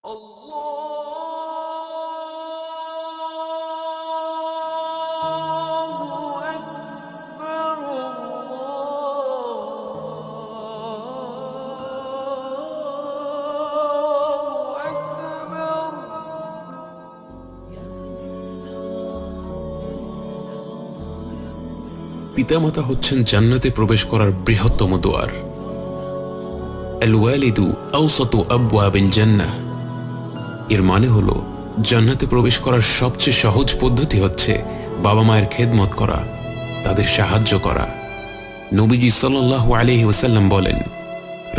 পিতামাতা হচ্ছেন জান্নাতে প্রবেশ করার বৃহত্তম দুয়ার। আল ওয়ালিদু আওসাতু আবওয়াবিল জান্নাহ। এর মানে হলো জান্নাতে প্রবেশ করার সবচেয়ে সহজ পদ্ধতি হচ্ছে বাবা মায়ের খেদমত করা, তাদের সাহায্য করা। নবীজি সাল্লাল্লাহু আলাইহি ওয়াসাল্লাম বলেন,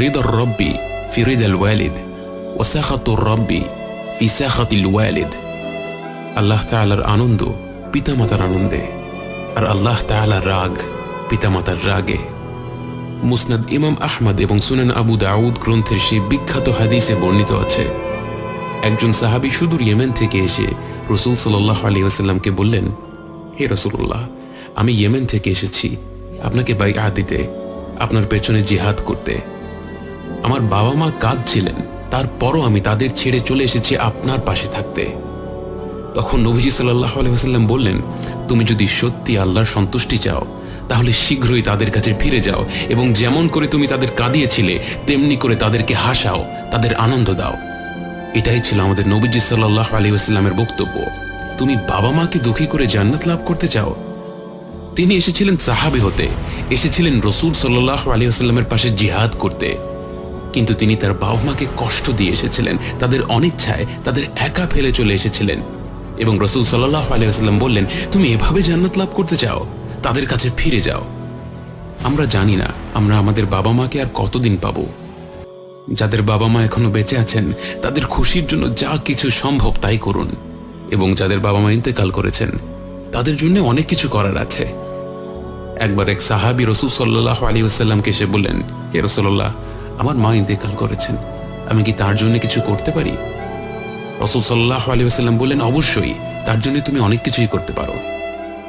রিদার রব্বি ফি রিদাল ওয়ালিদ ওয়া সাখাতুর রব্বি ফি সাখাতিল ওয়ালিদ। আল্লাহ তাআলার আনন্দ পিতামাতার আনন্দে, আর আল্লাহ তাআলার রাগ পিতামাতার রাগে। মুসনাদ ইমাম আহমদ এবং সুনান আবু দাউদ গ্রন্থের সেই বিখ্যাত হাদিসে বর্ণিত আছে, একজন সাহাবী সুদূর ইয়েমেন থেকে এসে রাসূল সাল্লাল্লাহু আলাইহি ওয়াসাল্লামকে বললেন, হে রাসূলুল্লাহ, আমি ইয়েমেন থেকে এসেছি আপনাকে বাইআত দিতে, আপনার পেছনে জিহাদ করতে। আমার বাবা মা কাঁদছিলেন, তারপরও আমি তাদের ছেড়ে চলে এসেছি আপনার পাশে থাকতে। তখন নবীজি সাল্লাল্লাহু আলাইহি ওয়াসাল্লাম বললেন, তুমি যদি সত্যি আল্লাহর সন্তুষ্টি চাও তাহলে শীঘ্রই তাদের কাছে ফিরে যাও এবং যেমন করে তুমি তাদের কাঁদিয়েছিলে তেমনি করে তাদেরকে হাসাও, তাদের আনন্দ দাও। এটাই ছিল আমাদের নবীজি সাল্লাল্লাহু আলাইহি ওয়াসাল্লামের বক্তব্য। তুমি বাবা মাকে দুঃখী করে জান্নাত লাভ করতে চাও? তিনি এসেছিলেন সাহাবী হতে, এসেছিলেন রাসূল সাল্লাল্লাহু আলাইহি ওয়াসাল্লামের পাশে জিহাদ করতে, কিন্তু তিনি তার বাবা মাকে কষ্ট দিয়ে এসেছিলেন, তাদের অনিচ্ছায় তাদের একা ফেলে চলে এসেছিলেন। এবং রাসূল সাল্লাল্লাহু আলাইহি ওয়াসাল্লাম বললেন, তুমি এভাবে জান্নাত লাভ করতে চাও, তাদের কাছে ফিরে যাও। আমরা জানি না আমরা আমাদের বাবা মাকে আর কতদিন পাবো। যাদের বাবা মা এখনো বেঁচে আছেন তাদের খুশির জন্য যা কিছু সম্ভব তাই করুন, এবং যাদের বাবা মা ইন্তেকাল করেছেন তাদের জন্য অনেক কিছু করার আছে। একবার এক সাহাবী রাসূল সাল্লাল্লাহু আলাইহি ওয়াসাল্লামকে এসে বললেন, হে রাসূলুল্লাহ, আমার মা ইন্তেকাল করেছেন, আমি কি তার জন্য কিছু করতে পারি? রাসূল সাল্লাল্লাহু আলাইহি ওয়াসাল্লাম বললেন, অবশ্যই, তার জন্য তুমি অনেক কিছুই করতে পারো।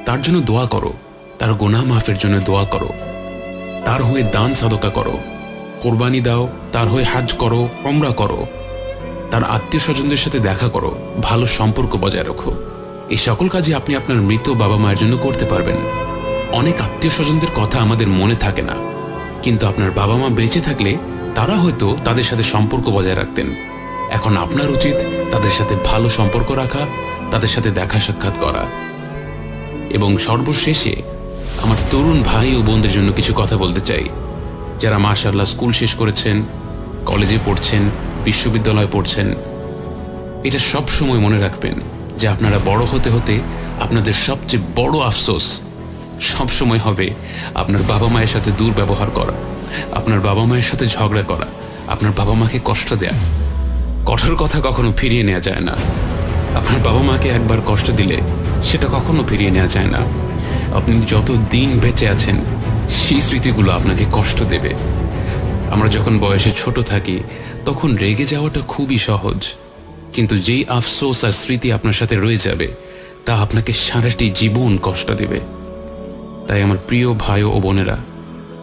তার জন্য দোয়া করো, তার গুনাহ মাফের জন্য দোয়া করো, তার হয়ে দান সাদকা করো, কোরবানি দাও, তার হয়ে হজ করো, উমরা করো, তার আত্মীয় স্বজনদের সাথে দেখা করো, ভালো সম্পর্ক বজায় রাখো। এই সকল কাজই আপনি আপনার মৃত বাবা মায়ের জন্য করতে পারবেন। অনেক আত্মীয় স্বজনদের কথা আমাদের মনে থাকে না, কিন্তু আপনার বাবা মা বেঁচে থাকলে তারা হয়তো তাদের সাথে সম্পর্ক বজায় রাখতেন। এখন আপনার উচিত তাদের সাথে ভালো সম্পর্ক রাখা, তাদের সাথে দেখা সাক্ষাৎ করা। এবং সর্বশেষে আমার তরুণ ভাই ও বোনদের জন্য কিছু কথা বলতে চাই, যারা মাশাআল্লাহ স্কুল শেষ করেছেন, কলেজে পড়ছেন, বিশ্ববিদ্যালয়ে পড়ছেন। এটা সব সময় মনে রাখবেন যে আপনারা বড় হতে হতে আপনাদের সবচেয়ে বড় আফসোস সব সময় হবে আপনার বাবা মায়ের সাথে দুর্ব্যবহার করা, আপনার বাবা মায়ের সাথে ঝগড়া করা, আপনার বাবা মাকে কষ্ট দেয়া। কঠোর কথা কখনো ফিরিয়ে নেওয়া যায় না। আপনার বাবা মাকে একবার কষ্ট দিলে সেটা কখনো ফিরিয়ে নেওয়া যায় না। আপনি যত দিন বেঁচে আছেন সেই স্মৃতিগুলো আপনাকে কষ্ট দেবে। আমরা যখন বয়সে ছোট থাকি তখন রেগে যাওয়াটা খুবই সহজ, কিন্তু যেই আফসোস আর স্মৃতি আপনার সাথে রয়ে যাবে তা আপনাকে সারাটি জীবন কষ্ট দেবে। তাই আমার প্রিয় ভাই ও বোনেরা,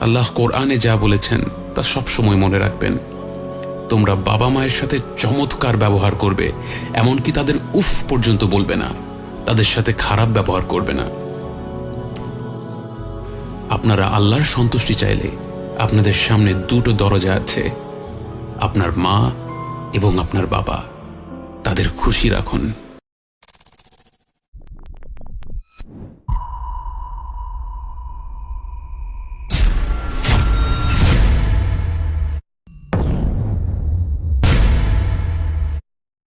আল্লাহ কোরআনে যা বলেছেন তা সবসময় মনে রাখবেন। তোমরা বাবা মায়ের সাথে চমৎকার ব্যবহার করবে, এমনকি তাদের উফ পর্যন্ত বলবে না, তাদের সাথে খারাপ ব্যবহার করবে না। আপনারা আল্লাহর সন্তুষ্টি চাইলে আপনাদের সামনে দুটো দরজা আছে, আপনার মা এবং আপনার বাবা। তাদের খুশি রাখুন।